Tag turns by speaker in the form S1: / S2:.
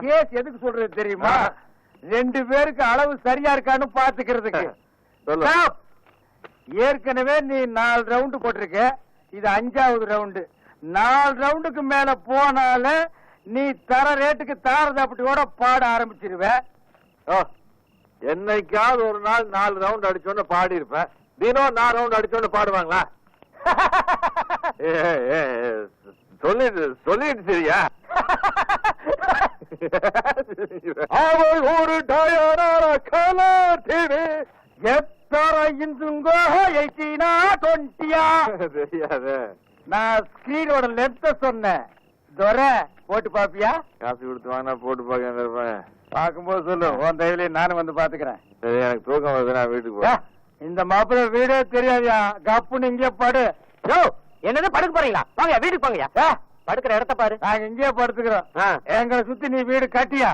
S1: Case எதுக்கு சொல்றது தெரியுமா? 2 பேருக்கு அளவு சரியா இருக்கான்னு பாத்துக்கிறதுக்கு. ஏற்கனவே நீ 4 ரவுண்டு போட்டிருக்க, இது 5வது ரவுண்டு. 4 ரவுண்டுக்கு மேல போனால நீ தர ரேட்டுக்கு தாரதப்பட்டியோட பாட ஆரம்பிச்சிருவ.
S2: என்னைக்காவது ஒரு நாள் 4 ரவுண்ட் அடிச்சோன்னு பாடி இருப்பேன். தினம் 4 ரவுண்ட் அடிச்சோன்னு பாடுவாங்களா? சொல்லிட்டு சரியா? அவள் ஒரு டயரான கலாட்டினே
S1: எத்தனை இன்சுங்கோ 18 20
S2: தெரியாது.
S1: நான் ஸ்கிரீனோட லென்த்த சொன்னேன். துரை போட்டு பாப்பியா?
S2: காசு கொடுத்து வாங்கினா போட்டு பாக்க இருப்பேன்.
S1: பாக்கும்போது சொல்லு, உன் தயவுல நானும் வந்து பாத்துக்கிறேன்.
S2: சரி, எனக்கு தூக்கம் வருது, நான் வீட்டுக்கு போறேன்.
S1: இந்த மாப்பிள்ள வீடே தெரியாதியா, கப்புன்னு இங்கே படு.
S3: என்னது படுக்க போறீங்களா? வாங்க வீட்டுக்கு போங்கயா. படுக்கிற இடத்த பாரு.
S1: நாங்க இங்கே படுத்துக்கிறோம். எங்களை சுத்தி நீ வீடு கட்டியா?